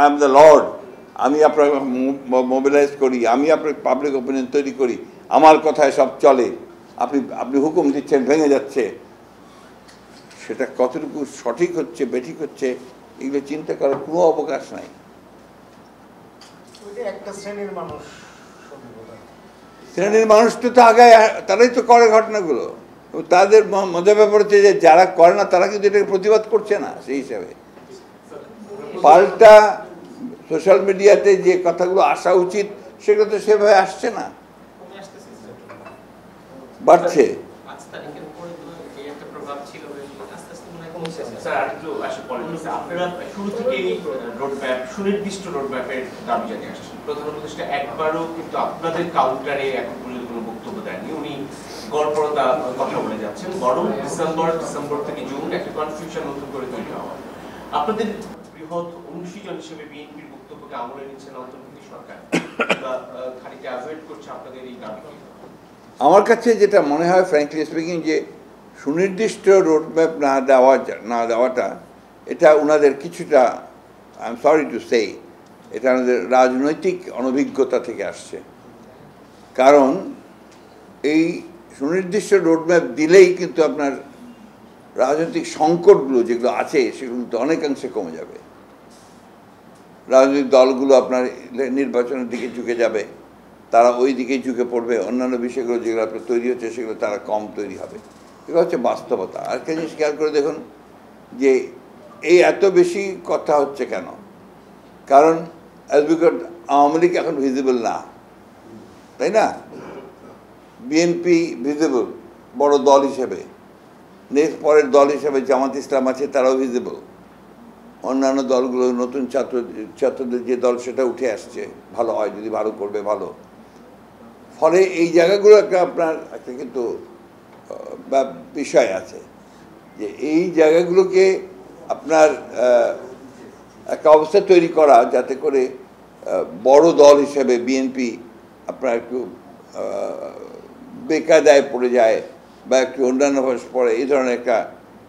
এম দ্য লর্ড। আমি আপনাকে মোবিলাইজ করি, আমি আপনার পাবলিক ওপিনিয়ন তৈরি করি, আমার কথায় সব চলে, আপনি হুকুম দিচ্ছেন, ভেঙে যাচ্ছে। সেটা কতটুকু সঠিক হচ্ছে, বেঠিক হচ্ছে, এগুলো চিন্তা করার কোনো অবকাশ নাই। একটা শ্রেণীর মানুষ তো আগায়, তারাই তো করে ঘটনাগুলো। তাদের মজার ব্যাপার হচ্ছে যে যারা করে না তারা কিন্তু এটাকে প্রতিবাদ করছে না। সেই হিসাবে পাল্টা সোশ্যাল মিডিয়াতে যে কথাগুলো আসা উচিত সেগুলো তো সেভাবে আসছে না, বাড়ছে। পৌঁছেছে। স্যার আরেকটু আসলে পলিটিক্সে আপনারা শুরু থেকেই রোডম্যাপ, সুনির্দিষ্ট রোডম্যাপের দাবি জানিয়ে আসছেন। প্রধান উপদেষ্টা একবারও কিন্তু আপনাদের কাউন্টারে এখন পর্যন্ত কোনো বক্তব্য দেননি, উনি গড়পড়তা কথা বলে যাচ্ছেন, বরং ডিসেম্বর থেকে জুন একটা কনফিউশন নতুন করে তৈরি হওয়া। আপনাদের বৃহৎ অনুশীলন হিসেবে বিএনপির বক্তব্যকে আমলে নিচ্ছেন অন্তর্বর্তী সরকার, বা খানিকটা অ্যাভয়েড করছে আপনাদের এই দাবিকে? আমার কাছে যেটা মনে হয় ফ্র্যাঙ্কলি স্পিকিং, যে সুনির্দিষ্ট রোডম্যাপ না দেওয়াটা এটা ওনাদের কিছুটা, I am sorry to say, এটা আমাদের রাজনৈতিক অনভিজ্ঞতা থেকে আসছে। কারণ এই সুনির্দিষ্ট রোডম্যাপ দিলেই কিন্তু আপনার রাজনৈতিক সংকটগুলো যেগুলো আছে সেগুলো তো অনেকাংশে কমে যাবে। রাজনৈতিক দলগুলো আপনার নির্বাচনের দিকে ঝুঁকে যাবে, তারা ওই দিকেই ঝুঁকে পড়বে, অন্যান্য বিষয়গুলো যেগুলো আপনার তৈরি হচ্ছে সেগুলো তারা কম তৈরি হবে। এগুলো হচ্ছে বাস্তবতা। আর একটা জিনিস খেয়াল করে দেখুন যে এই এত বেশি কথা হচ্ছে কেন? কারণ অ্যাজ বিকজ আওয়ামী লীগ এখন ভিজিবল না, তাই না? বিএনপি ভিজিবল বড় দল হিসেবে, নেক্সট পরের দল হিসেবে জামাত ইসলাম আছে, তারাও ভিজিবল। অন্যান্য দলগুলো নতুন ছাত্রদের যে দল সেটা উঠে আসছে, ভালো হয় যদি ভালো করবে ভালো। ফলে এই জায়গাগুলো আপনার একটা কিন্তু বিষয় আছে যে এই জায়গাগুলোকে আপনার একটা অবস্থা তৈরি করা যাতে করে বড় দল হিসেবে বিএনপি আপনার একটু বেকায়দায় পড়ে যায় বা একটু অন্যান্য পড়ে, এই ধরনের একটা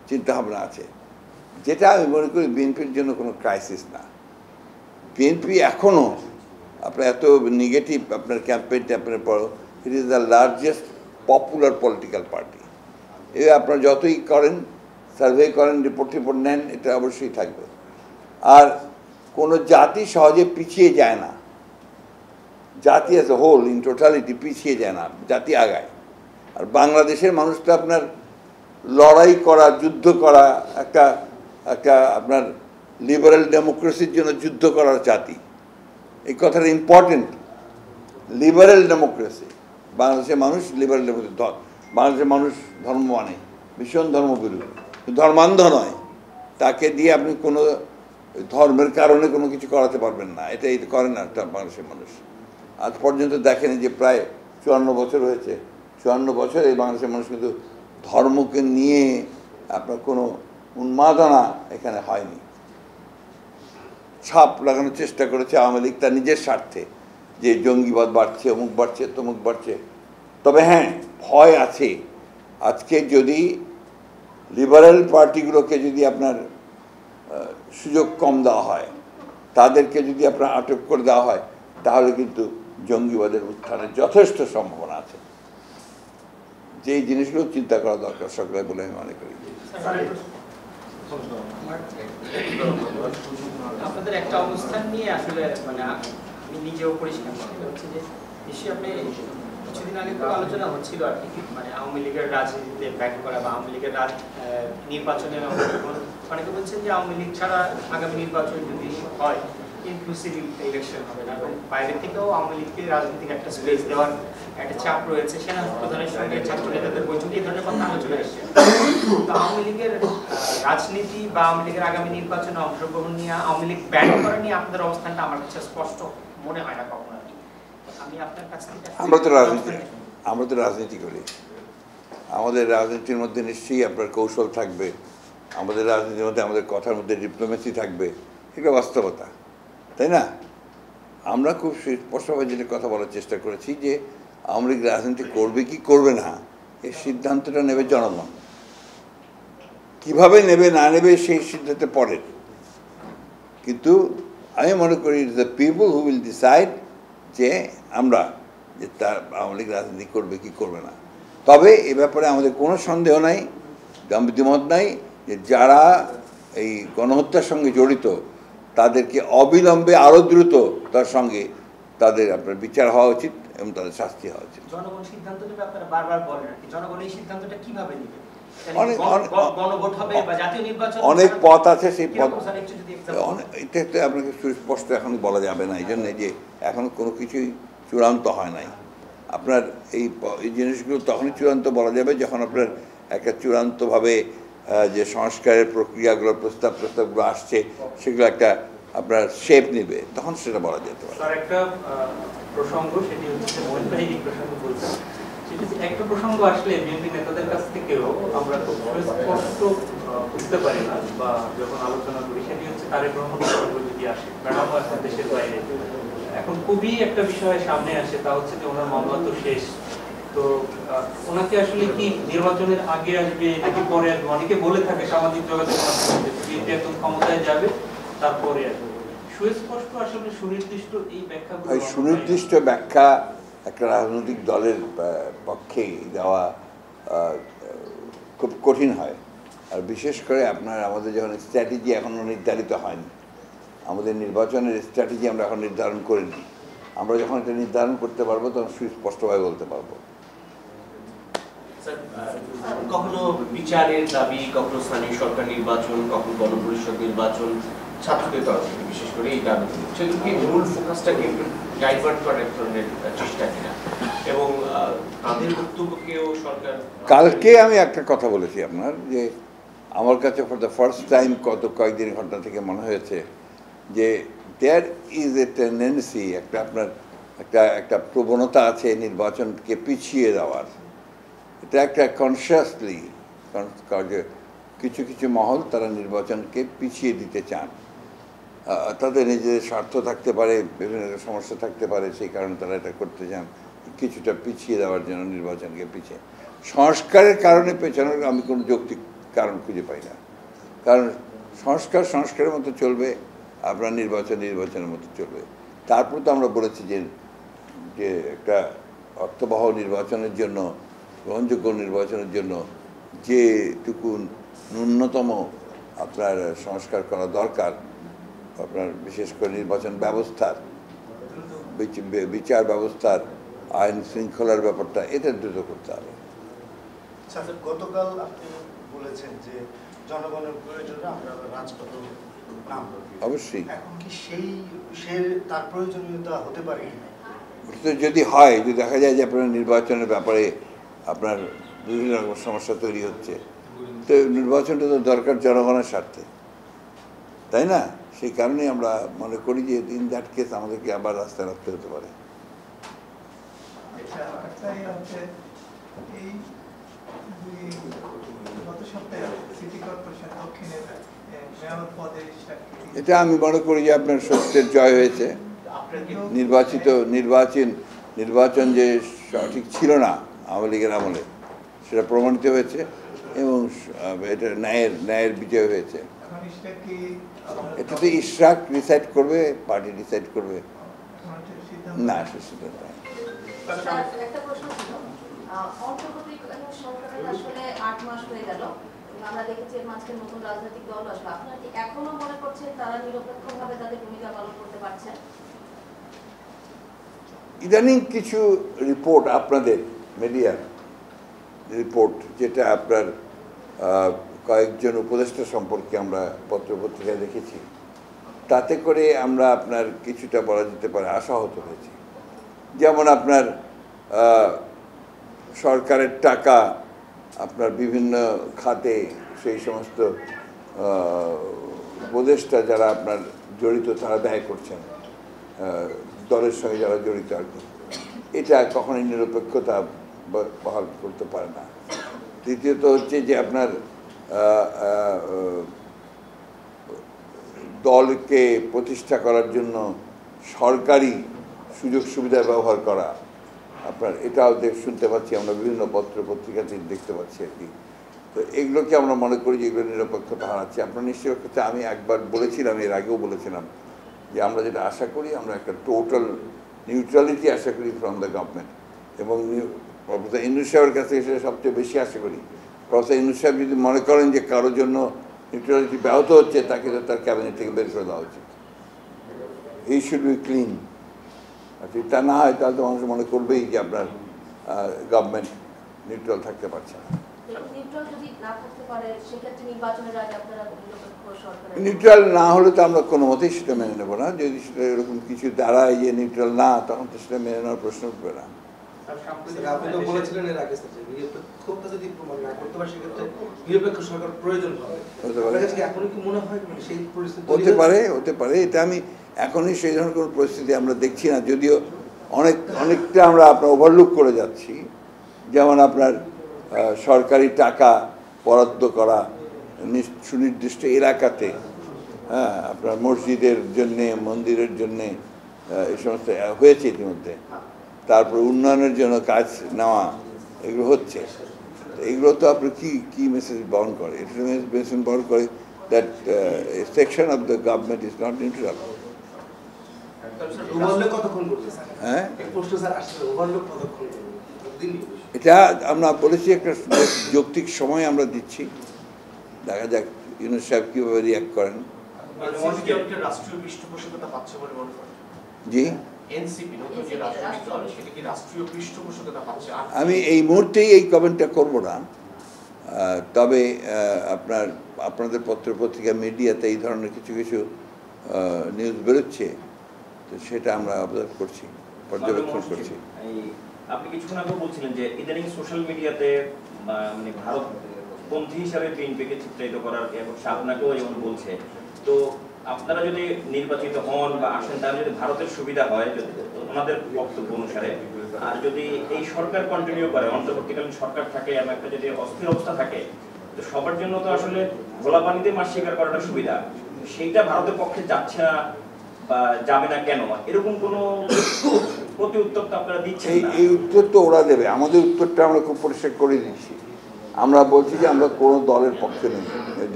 চিন্তাভাবনা আছে, যেটা আমি মনে করি বিএনপির জন্য কোনো ক্রাইসিস না। বিএনপি এখনও আপনার এত নেগেটিভ আপনার ক্যাম্পেইন ট্যাম্পেনের পরও it is the largest popular political party. এ আপনারা যতই করেন, সার্ভে করেন, রিপোর্ট নেন, এটা অবশ্যই থাকবে। আর কোনো জাতি সহজে পিছিয়ে যায় না, জাতি as a whole in totality পিছিয়ে যায় না, জাতি আগায়। আর বাংলাদেশের মানুষ তো আপনার লড়াই করা, যুদ্ধ করা, একটা আপনার লিবারেল ডেমোক্রেসির জন্য যুদ্ধ করার জাতি। এই কথাটা ইম্পর্টেন্ট। লিবারেল ডেমোক্রেসি, বাংলাদেশের মানুষ লিবারেল ডেমোক্রেসি, বাংলাদেশের মানুষ ধর্ম মানে ভীষণ ধর্মবিরোধী, ধর্মান্ধ নয়। তাকে দিয়ে আপনি কোনো ধর্মের কারণে কোনো কিছু করাতে পারবেন না, এটা করে না বাংলাদেশের মানুষ। আজ পর্যন্ত দেখেনি যে প্রায় 54 বছর হয়েছে, 54 বছর এই বাংলাদেশের মানুষ কিন্তু ধর্মকে নিয়ে আপনার কোনো উন্মাদনা এখানে হয়নি। ছাপ লাগানোর চেষ্টা করেছে আওয়ামী লীগ তার নিজের স্বার্থে, যে জঙ্গিবাদ বাড়ছে, অমুক বাড়ছে, তমুক বাড়ছে। তবে হ্যাঁ, ভয় আছে। আজকে যদি লিবারেল পার্টিগুলোকে যদি আপনার সুযোগ কম দেওয়া হয়, তাদেরকে যদি আপনার আটক করে দেওয়া হয়, তাহলে কিন্তু জঙ্গিবাদের উত্থানের যথেষ্ট সম্ভাবনা আছে। যেই জিনিসগুলো চিন্তা করা দরকার সকলে বলে আমি মনে করি। আপনাদের একটা অবস্থান নিয়ে আসলে মানে আমি নিজেও পরিষ্কার মনে হচ্ছে যে নিশ্চয়ই আপনি কিছুদিন আগে তো আলোচনা হচ্ছিল আর কি, মানে আওয়ামী লীগের রাজনীতিতে ব্যাক করা বা আওয়ামী লীগের নির্বাচনে অনেকে বলছেন যে আওয়ামী লীগ ছাড়া আগামী নির্বাচন যদি হয় ইনক্লুসিভ ইলেকশন হবে না, এবং বাইরে থেকেও আওয়ামী লীগকে রাজনীতিক একটা স্পেস দেওয়ার একটা চাপ রয়েছে। সেনা প্রধানের সঙ্গে ছাত্র নেতাদের বৈঠকে এই ধরনের কথা আলোচনা এসেছে। তো আওয়ামী লীগের রাজনীতি বা আওয়ামী লীগের আগামী নির্বাচনে অংশগ্রহণ নিয়ে আওয়ামী লীগ ব্যান করা নিয়ে আপনাদের অবস্থানটা আমার কাছে স্পষ্ট মনে হয় না কখনো। আমি আপনার কাছ থেকে আমরা তো রাজনীতি করি, আমাদের রাজনীতির মধ্যে নিশ্চয়ই আপনার কৌশল থাকবে, আমাদের রাজনীতির মধ্যে আমাদের কথার মধ্যে ডিপ্লোমেসি থাকবে, এটা বাস্তবতা, তাই না? আমরা খুব স্পষ্টভাবে যেটা কথা বলার চেষ্টা করেছি যে আওয়ামী লীগ রাজনীতি করবে কি করবে না এই সিদ্ধান্তটা নেবে জনগণ। কিভাবে নেবে না নেবে সেই সিদ্ধান্তে পড়ে, কিন্তু আমি মনে করি it's the people who will decide যে আমরা যে তার আওয়ামী লীগ রাজনীতি করবে কি করবে না। তবে এ ব্যাপারে আমাদের কোনো সন্দেহ নাই, দ্বিমত নাই যে যারা এই গণহত্যার সঙ্গে জড়িত তাদেরকে অবিলম্বে আরও দ্রুত তার সঙ্গে তাদের আপনার বিচার হওয়া উচিত এবং তাদের শাস্তি হওয়া উচিত। জনগণ সিদ্ধান্ত নেবে, আপনারা বারবার বলেন আর কি, জনগণ এই সিদ্ধান্তটা কিভাবে নেবে? অনেক পথ আছে, সেই পথ এটা আপনাকে সুস্পষ্ট এখন বলা যাবে না, এই জন্য যে এখন কোনো কিছুই চূড়ান্ত হয় নাই। আপনার এই জিনিসগুলো তখনই চূড়ান্ত বলা যাবে যখন আপনার একটা চূড়ান্তভাবে যে সংস্কারের প্রক্রিয়াগুলো প্রস্তাবগুলো আসছে সেগুলো একটা আপনার শেপ নেবে, তখন সেটা বলা যেতে পারে। স্যার একটা প্রসঙ্গ, সেটি হচ্ছে মোহিত ভাই এই প্রসঙ্গ বলছেন, সেটি একটা প্রসঙ্গ আসলে বিএনপি নেতাদের কাছ থেকেও আমরা খুব স্পষ্ট বুঝতে পারি না বা যখন আলোচনা করি, সেটি হচ্ছে তারেক রহমান যদি আসে, ম্যাডামও এখন দেশের বাইরে, এখন খুবই একটা বিষয় সামনে আসে, তা হচ্ছে যে ওনার মামলা তো শেষ, তো ওনাকে আসলে কি নির্বাচনের আগে আসবে নাকি পরে আসবে? অনেকে বলে থাকে সামাজিক যোগাযোগ মাধ্যমে বিএনপি একদম ক্ষমতায় যাবে তারপরে আসবে, সুস্পষ্ট আসলে সুনির্দিষ্ট এই ব্যাখ্যাগুলো, সুনির্দিষ্ট ব্যাখ্যা একটা রাজনৈতিক দলের পক্ষে দেওয়া খুব কঠিন হয়। আর বিশেষ করে আপনার আমাদের যখন স্ট্র্যাটেজি এখনও নির্ধারিত হয়নি, আমাদের নির্বাচনের স্ট্র্যাটেজি আমরা এখন নির্ধারণ করিনি, আমরা যখন এটা নির্ধারণ করতে পারবো তখন সুস্পষ্টভাবে বলতে পারবো। কখনো বিচারের দাবি, কখনো স্থানীয় সরকার নির্বাচন, কখনো গণপরিষদ নির্বাচন, ছাত্রদের তরফ থেকে বিশেষ করে এই দাবি, সেগুলোকে মূল ফোকাসটাকে একটু ডাইভার্ট করার এক ধরনের চেষ্টা কিনা, এবং তাদের বক্তব্যকেও সরকার। কালকে আমি একটা কথা বলেছি আপনার, যে আমার কাছে ফর দ্য ফার্স্ট টাইম কয়েকদিন ঘটনা থেকে মনে হয়েছে যে দেয়ার ইজ এ টেন্ডেন্সি, একটা প্রবণতা আছে নির্বাচনকে পিছিয়ে দেওয়ার। এটা একটা কনসিয়াসলি কিছু কিছু মহল তারা নির্বাচনকে পিছিয়ে দিতে চান, তাদের নিজেদের স্বার্থ থাকতে পারে, বিভিন্ন সমস্যা থাকতে পারে, সেই কারণে তারা এটা করতে চান, কিছুটা পিছিয়ে দেওয়ার জন্য নির্বাচনকে পিছিয়ে। সংস্কারের কারণে পেছানোর আমি কোনো যৌক্তিক কারণ খুঁজে পাই না, কারণ সংস্কারের মতো চলবে, আপনার নির্বাচনের মতো চলবে। তারপর তো আমরা বলেছি যে একটা অর্থবহ নির্বাচনের জন্য, গ্রহণযোগ্য নির্বাচনের জন্য যেটুকু ন্যূনতম আপনার সংস্কার করা দরকার, আপনার বিশেষ করে নির্বাচন ব্যবস্থার, বিচার ব্যবস্থার, আইন শৃঙ্খলার ব্যাপারটা, এটা দ্রুত করতে হবে। গতকাল আপনি বলেছেন যে জনগণের প্রয়োজনে আমরা রাজপথে নামব, অবশ্যই এখন কি তার প্রয়োজনীয়তা হতে পারে? যদি হয়, যদি দেখা যায় যে আপনার নির্বাচনের ব্যাপারে আপনার বিভিন্ন রকম সমস্যা তৈরি হচ্ছে, তো নির্বাচনটা তো দরকার জনগণের স্বার্থে, তাই না? সেই কারণেই আমরা মনে করি যে ইন দ্যাট কেস আমাদেরকে আবার রাস্তায় রাখতে হতে পারে। এটা আমি মনে করি যে আপনার সত্যের জয় হয়েছে। নির্বাচন যে সঠিক ছিল না আওয়ামী লীগের আমলে, সেটা প্রমাণিত হয়েছে এবং এটা ন্যায়ের বিজয় হয়েছে। এটা তো ইশরাক ডিসাইড করবে, পার্টি ডিসাইড করবে না, সে সিদ্ধান্ত। একটা প্রশ্ন ছিল, অন্তর্বর্তীকালীন সরকারের আসলে 8 মাস হয়ে গেল, আমরা দেখেছি এর মাঝখানে নতুন রাজনৈতিক দল আসলো, আপনারা কি এখনো মনে করছেন তারা নিরপেক্ষভাবে তাদের ভূমিকা পালন করতে পারছেন? ইদানিং কিছু রিপোর্ট, আপনাদের মিডিয়ার রিপোর্ট, যেটা আপনার কয়েকজন উপদেষ্টা সম্পর্কে আমরা পত্রপত্রিকায় দেখেছি, তাতে করে আমরা আপনার কিছুটা বলা যেতে পারে আশাহত হয়েছি। যেমন আপনার সরকারের টাকা আপনার বিভিন্ন খাতে, সেই সমস্ত উপদেষ্টা যারা আপনার জড়িত তারা ব্যয় করছেন, দলের সঙ্গে যারা জড়িত আর কি, এটা কখনোই নিরপেক্ষতা বহাল করতে পারে না। দ্বিতীয়ত হচ্ছে যে আপনার দলকে প্রতিষ্ঠা করার জন্য সরকারি সুযোগ সুবিধা ব্যবহার করা, আপনার এটাও শুনতে পাচ্ছি আমরা, বিভিন্ন পত্রপত্রিকাতে দেখতে পাচ্ছি আর কি। তো এগুলোকে আমরা মনে করি যে এগুলো নিরপেক্ষতা হারাচ্ছে। আপনার নিশ্চয়ই আমি একবার বলেছিলাম, এর আগেও বলেছিলাম, যে আমরা যেটা আশা করি, আমরা একটা টোটাল নিউট্রালিটি আশা করি ফ্রম দ্য গভর্নমেন্ট, এবং প্রফেসর ইউনূস সাহেবের কাছে সেটা সবচেয়ে বেশি আশা করি। প্রফেসর ইউনূস সাহেব যদি মনে করেন যে কারোর জন্য নিউট্রালিটি ব্যাহত হচ্ছে, তাকে তো তার ক্যাবিনেট থেকে বের করে দেওয়া উচিত। এই শুড বি ক্লিন। আর যদি তা না হয়, তাহলে তো মানুষ মনে করবেই যে আপনার গভর্নমেন্ট নিউট্রাল থাকতে পারছে না। নিউট্রাল না হলে তো আমরা কোনো মতেই সেটা মেনে নেবো না। যদি সেটা এরকম কিছু দাঁড়ায় যে নিউট্রাল না, তখন তো সেটা মেনে নেওয়ার প্রশ্ন উঠবে না। আপনি তো বলেছিলেন এর আগে স্যার যে নিরপেক্ষতা যদি প্রমাণ না করতে পারে সেক্ষেত্রে নিরপেক্ষ সরকার প্রয়োজন হবে। আপনার কাছে এখন কি মনে হয় মানে সেই পরিস্থিতি হতে পারে এটা আমি এখনই সেই ধরনের কোনো পরিস্থিতি আমরা দেখছি না, যদিও অনেকটা আমরা আপনার ওভারলুক করে যাচ্ছি। যেমন আপনার সরকারি টাকা বরাদ্দ করা সুনির্দিষ্ট এলাকাতে, হ্যাঁ, আপনার মসজিদের জন্যে, মন্দিরের জন্যে এই সমস্ত হয়েছে ইতিমধ্যে। তারপর উন্নয়নের জন্য কাজ নেওয়া, এগুলো হচ্ছে। এগুলো তো আপনার কি মেসেজ বহন করে? এটা মেসেজ বহন করে that section of the government is not interrupted. হ্যাঁ, এটা আমরা বলেছি একটা যৌক্তিক সময় আমরা দিচ্ছি, দেখা যাক ইউনূস সাহেব কীভাবে রিয়াক্ট করেন। রাষ্ট্রীয় পৃষ্ঠপোষকতা পাচ্ছে বলে মনে করেন? জি, এনসিপি নতুন যে রাজনৈতিক দল সেটা কি রাষ্ট্রীয় পৃষ্ঠপোষকতা পাচ্ছে? আমি এই মুহূর্তেই এই কমেন্টটা করব না, তবে আপনাদের পত্রপত্রিকা মিডিয়াতে এই ধরনের কিছু নিউজ বেরোচ্ছে, তো সেটা আমরা অবজার্ভ করছি, পর্যবেক্ষণ করছি। আপনি কিছুক্ষণ আগে বলছিলেন যে ইদানিং সোশ্যাল মিডিয়াতে মানে ভারতপন্থী হিসাবে বিএনপিকে চিত্রায়িত করার আপনাকেও যেমন বলছে, তো আপনারা যদি নির্বাচিত হন বা আসেন তাহলে যদি ভারতের সুবিধা হয় ওনাদের বক্তব্য অনুসারে, আর যদি এই সরকার কন্টিনিউ করে, অন্তর্বর্তীকালীন সরকার থাকে, এমন একটা যদি অস্থির অবস্থা থাকে, তো সবার জন্য তো আসলে গোলা পানিতে মাছ শিকার করাটা সুবিধা, সেইটা ভারতের পক্ষে যাচ্ছে না বা যাবে না কেন? এরকম কোনো প্রতি উত্তর তো আপনারা দিচ্ছেন না। এই উত্তর তো ওরা দেবে, আমাদের উত্তরটা আমরা খুব পরিষ্কার করে দিচ্ছি। আমরা বলছি যে আমরা কোনো দলের পক্ষে নই,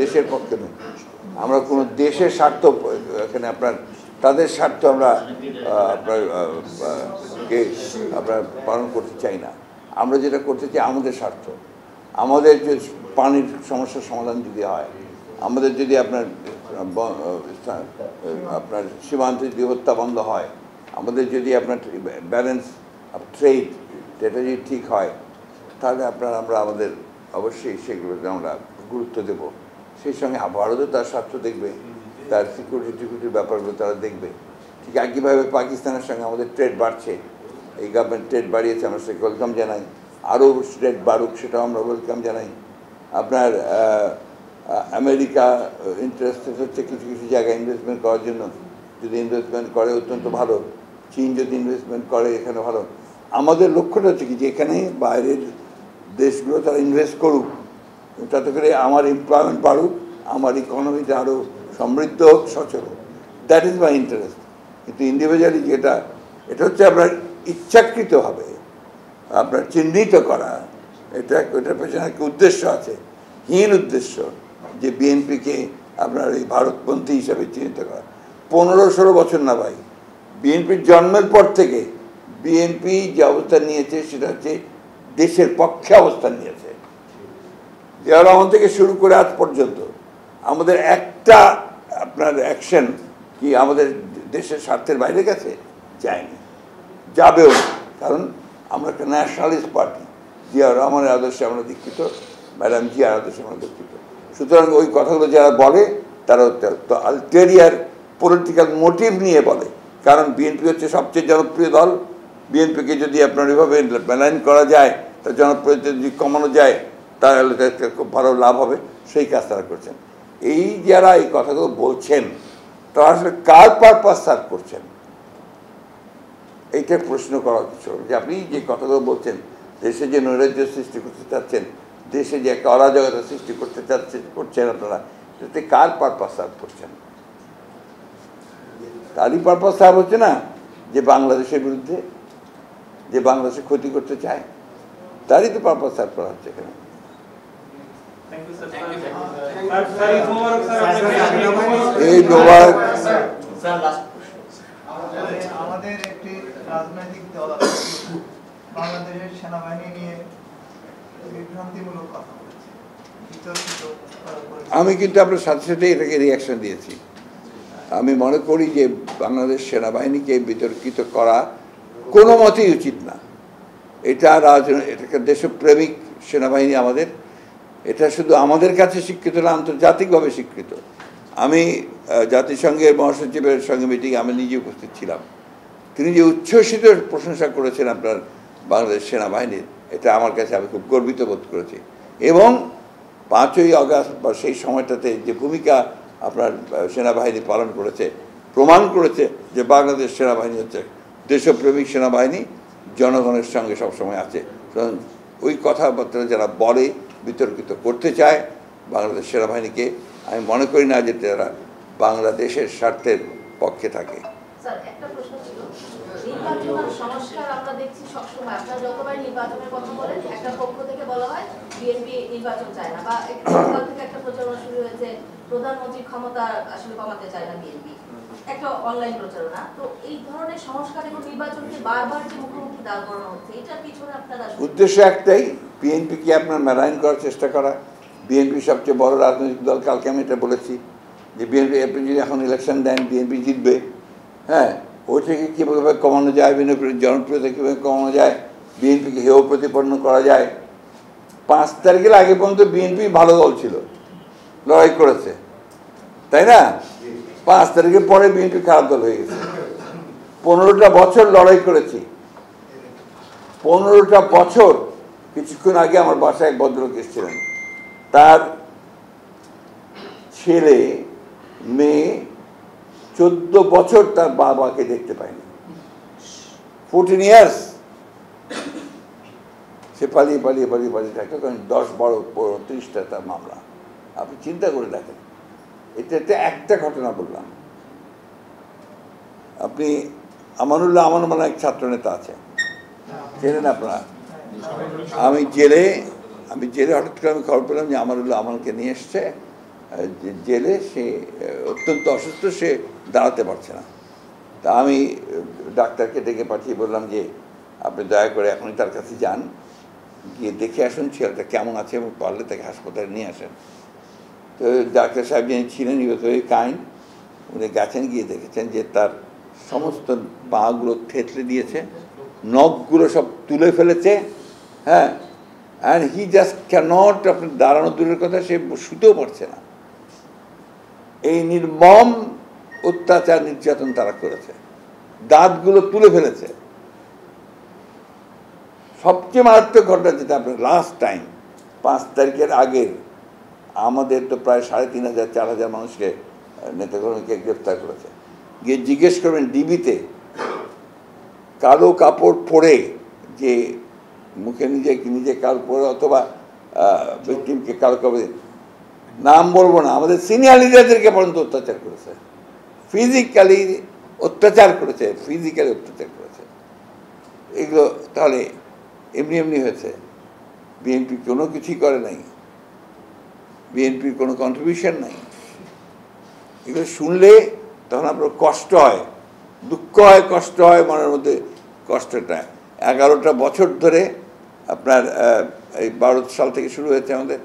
দেশের পক্ষে নই। আমরা কোনো দেশের স্বার্থ এখানে তাদের স্বার্থ আমরা আপনার পালন করতে চাই না। আমরা যেটা করতে চাই আমাদের স্বার্থ, আমাদের যে পানির সমস্যার সমাধান যদি হয়, আমাদের যদি আপনার সীমান্তে যদি হত্যা বন্ধ হয়, আমাদের যদি আপনার ব্যালেন্স অফ ট্রেড এটা যদি ঠিক হয়, তাহলে আমরা আমাদের অবশ্যই সেগুলোতে আমরা গুরুত্ব দেব। সেই সঙ্গে ভারতও তার স্বার্থ দেখবে, তার সিকিউরিটির ব্যাপারগুলো তারা দেখবে। ঠিক একইভাবে পাকিস্তানের সঙ্গে আমাদের ট্রেড বাড়ছে, এই গভর্নমেন্ট ট্রেড বাড়িয়েছে, আমরা সেটা ওয়েলকাম জানাই। আরও ট্রেড বাড়ুক, সেটাও আমরা ওয়েলকাম জানাই। আপনার আমেরিকা ইন্টারেস্টেড হচ্ছে কিছু জায়গায় ইনভেস্টমেন্ট করার জন্য, যদি ইনভেস্টমেন্ট করে অত্যন্ত ভালো। চীন যদি ইনভেস্টমেন্ট করে এখানে ভালো। আমাদের লক্ষ্যটা হচ্ছে কি যে এখানে বাইরের দেশগুলো তারা ইনভেস্ট করুক, তাতে করে আমার এমপ্লয়মেন্ট বাড়ুক, আমার ইকোনমিটা আরও সমৃদ্ধ হোক, সচল হোক। That is my interest. কিন্তু ইন্ডিভিজুয়ালি এটা হচ্ছে আপনার ইচ্ছাকৃতভাবে আপনার চিহ্নিত করা, এটার পেছনে একটা উদ্দেশ্য আছে, হীন উদ্দেশ্য, যে বিএনপিকে আপনার এই ভারতপন্থী হিসাবে চিহ্নিত করা। 15-16 বছর না ভাই, বিএনপির জন্মের পর থেকে বিএনপি যে অবস্থান নিয়েছে সেটা হচ্ছে দেশের পক্ষে অবস্থান নিয়েছে। জিয়াউর রহমান থেকে শুরু করে আজ পর্যন্ত আমাদের একটা আপনার অ্যাকশন কি আমাদের দেশের স্বার্থের বাইরে গেছে? যায়নি, যাবেও না। কারণ আমরা একটা ন্যাশনালিস্ট পার্টি, জিয়াউর রহমানের আদর্শে আমরা দীক্ষিত, ম্যাডাম জিয়ার আদর্শে আমরা দীক্ষিত। সুতরাং ওই কথাগুলো যারা বলে তারা তো আলটেরিয়ার পলিটিক্যাল মোটিভ নিয়ে বলে। কারণ বিএনপি হচ্ছে সবচেয়ে জনপ্রিয় দল, বিএনপিকে যদি আপনার ওইভাবে ব্যালাইন করা যায়, তার জনপ্রিয়তা যদি কমানো যায়, তাহলে খুব ভালো লাভ হবে। সেই কাজ তারা করছেন। এই যারা এই কথাগুলো বলছেন তারা আসলে কার পারপাস সার্ভ করছেন, এইটা প্রশ্ন করা উচিত। যে আপনি যে কথাগুলো বলছেন, দেশে যে নৈরাজ্য সৃষ্টি করতে চাচ্ছেন, দেশে যে একটা অরাজকতা সৃষ্টি করছেন আপনারা, তাতে কার পারপাস সার্ভ করছেন? তারই পারপাস সার্ভ হচ্ছে না যে বাংলাদেশের বিরুদ্ধে, যে বাংলাদেশের ক্ষতি করতে চায়, তারই তো পারপাস সার্ভ করা হচ্ছে এখানে। এই মোবারক আমাদের একটি রাজনৈতিক দল বাংলাদেশের সেনাবাহিনী নিয়ে বিভ্রান্তিমূলক কথা বলেছে। আমি কিন্তু আপনার সাথে সাথে এটাকে রিয়াকশন দিয়েছি। আমি মনে করি যে বাংলাদেশ সেনাবাহিনীকে বিতর্কিত করা কোনো মতেই উচিত না। এটা এটাকে দেশপ্রেমিক সেনাবাহিনী আমাদের, এটা শুধু আমাদের কাছে স্বীকৃত না, আন্তর্জাতিকভাবে স্বীকৃত। আমি জাতিসংঘের মহাসচিবের সঙ্গে মিটিংয়ে আমি নিজে উপস্থিত ছিলাম। তিনি যে উচ্ছ্বসিত প্রশংসা করেছেন আপনার বাংলাদেশ সেনাবাহিনীর, এটা আমার কাছে আমি খুব গর্বিত বোধ করেছি। এবং 5ই আগস্ট বা সেই সময়টাতে যে ভূমিকা আপনার সেনাবাহিনী পালন করেছে, প্রমাণ করেছে যে বাংলাদেশ সেনাবাহিনী হচ্ছে দেশপ্রেমিক সেনাবাহিনী, জনগণের সঙ্গে সবসময় আছে। ওই কথাবার্তা যারা বলে, বিতর্কিত করতে চায় বাংলাদেশ সেনাবাহিনীকে, আমি মনে করি না যে তারা বাংলাদেশের স্বার্থের পক্ষে থাকে। স্যার, একটা প্রশ্ন ছিল, নির্বাচনের সংস্কার আমরা দেখছি সবসময়, আপনারা যতবার নির্বাচনের কথা বলেন একটা পক্ষ থেকে বলা হয় বিএনপি নির্বাচন চায় না, বা সকাল থেকে একটা প্রচারণা শুরু হয়েছে প্রধানমন্ত্রীর ক্ষমতা আসলে কমাতে চায় না বিএনপি, একটা অনলাইন প্রচারণা। তো এই ধরনের সংস্কার এবং নির্বাচনকে বারবার যে মুখোমুখি দাঁড় করানো হচ্ছে, এটার পিছনে আপনারা উদ্দেশ্য একটাই, বিএনপিকে আপনার মেলাইন করার চেষ্টা করা। বিএনপি সবচেয়ে বড় রাজনৈতিক দল, কালকে আমি এটা বলেছি যে বিএনপি আপনি যদি এখন ইলেকশন দেন বিএনপি জিতবে। হ্যাঁ, ওইটাকে কীভাবে কমানো যায়, বিএনপির জনপ্রিয়তা কীভাবে কমানো যায়, বিএনপিকে হেয় প্রতিপন্ন করা যায়। 5 তারিখের আগে পর্যন্ত বিএনপি ভালো দল ছিল, লড়াই করেছে, তাই না? 5 তারিখের পরে বিএনপি খারাপ দল হয়ে গেছে। 15টা বছর লড়াই করেছি, 15টা বছর। কিছুক্ষণ আগে আমার বাসায় এক ভদ্রলোক এসেছিলেন, তার ছেলে মেয়ে 14 বছর তার বাবাকে দেখতে পায়নি, 14 ইয়ার্স। সে পালিয়ে পালিয়ে পালিয়ে পালিয়ে থাকে, কারণ 10-12-30টা তার মামলা। আপনি চিন্তা করে দেখেন, এটা একটা ঘটনা বললাম। আপনি আমানুল্লাহ আমান মানে এক ছাত্রনেতা আছে, চেনেন আপনারা? আমি জেলে হঠাৎ করে আমি খবর পেলাম যে আমানুল্লাহ আমানকে নিয়ে এসছে জেলে। সে অত্যন্ত অসুস্থ, সে দাঁড়াতে পারছে না। তা আমি ডাক্তারকে ডেকে পাঠিয়ে বললাম যে আপনি দয়া করে এখনই তার কাছে যান, গিয়ে দেখে আসুন ছেলেটা কেমন আছে এবং পারলে তাকে হাসপাতালে নিয়ে আসেন। তো ডাক্তার সাহেব যিনি ছিলেন, ই ওয়াজ ভেরি কাইন্ড। উনি গেছেন, গিয়ে দেখেছেন যে তার সমস্ত পাগুলো থেতলে দিয়েছে, নখগুলো সব তুলে ফেলেছে। হ্যাঁ, অ্যান্ড হি জাস্ট ক্যানট, আপনি দাঁড়ানো দূরের কথা, সে শুতেও পারছে না। এই নির্মম অত্যাচার নির্যাতন তারা করেছে, দাঁতগুলো তুলে ফেলেছে। সবচেয়ে মারাত্মক ঘটনা যেটা আপনার লাস্ট টাইম 5 তারিখের আগের, আমাদের তো প্রায় 3500-4000 মানুষকে নেতাকর্মীকে গ্রেফতার করেছে। গিয়ে জিজ্ঞেস করবেন ডিবিতে, কালো কাপড় পরে, যে মুখে নিজে কালো পরে অথবা ভিকটিমকে কালো কাপড়, নাম বলবো না, আমাদের সিনিয়র লিডারদেরকে পর্যন্ত অত্যাচার করেছে, ফিজিক্যালি অত্যাচার করেছে, এগুলো তাহলে এমনি হয়েছে? বিএনপি কোনো কিছুই করে নাই, বিএনপির কোনো কন্ট্রিবিউশন নাই। এগুলো শুনলে তখন আপনার কষ্ট হয়, দুঃখ হয়, কষ্ট হয়, মনের মধ্যে কষ্টটা। 11টা বছর ধরে আপনার এই 12 সাল থেকে শুরু হয়েছে আমাদের,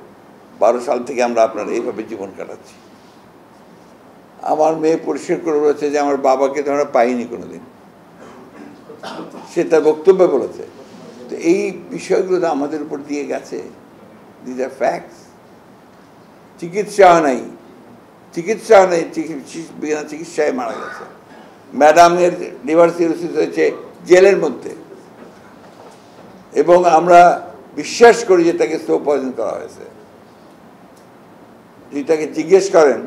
12 সাল থেকে আমরা আপনার এইভাবে জীবন কাটাচ্ছি। আমার মেয়ে পরিষ্কার করে বলেছে যে আমার বাবাকে তো আমরা পাইনি কোনোদিন, সে তার বক্তব্যে বলেছে। তো এই বিষয়গুলো তো আমাদের উপর দিয়ে গেছে, দিস আর ফ্যাক্টস। চিকিৎসা নাই, বিনা চিকিৎসায় মারা গেছে। ম্যাডামের লিভার সিরোসিস হয়েছে জেলের মধ্যে, এবং আমরা বিশ্বাস করি যে তাকে স্লো পয়জন করা হয়েছে। যদি তাকে জিজ্ঞেস করেন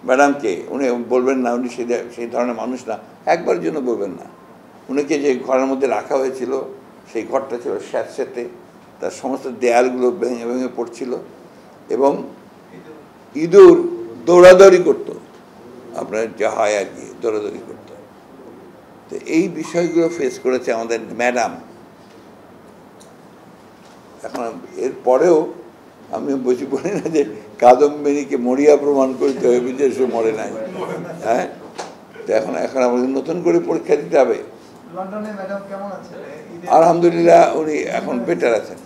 ম্যাডামকে, উনি বলবেন না, উনি সেই ধরনের মানুষ না, একবার জন্য বলবেন না। উনিকে যে ঘরের মধ্যে রাখা হয়েছিল, সেই ঘরটা ছিল স্যাঁতস্যাঁতে, তার সমস্ত দেয়ালগুলো ভেঙে ভেঙে পড়ছিল, এবং ইঁদুর দৌড়াদৌড়ি করতো, আপনার যা হয় আর কি, দৌড়াদৌড়ি করতো। তো এই বিষয়গুলো ফেস করেছে আমাদের ম্যাডাম। এখন এরপরেও আমি বলি না যে কাদম্বিনীকে মরিয়া প্রমাণ করতে হবে যে সে মরে নাই। হ্যাঁ, তো এখন আমাদের নতুন করে পরীক্ষা দিতে হবে। আলহামদুলিল্লাহ উনি এখন বেটার আছেন।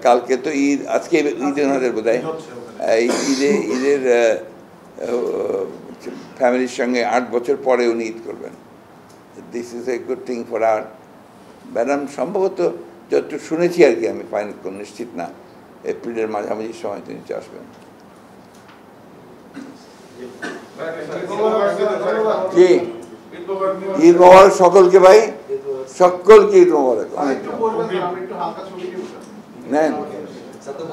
কালকে তো ঈদ, আজকে ঈদ ওনাদের বোধ হয়, ঈদের ফ্যামিলির সঙ্গে 8 বছর পরে উনি ঈদ করবেন। This is a good thing for our madam. সম্ভবত যতটুকু শুনেছি আর কি, আমি ফাইনাল কোনো নিশ্চিত না, এপ্রিলের মাঝামাঝি সময় তিনি আসবেন। জি, ঈদ মোবারক সকলকে ভাই। সকলকে ঈদ মোবারক। অনেক একটু বলবেন, আমি একটু হালকা ছবি দিব। নেন।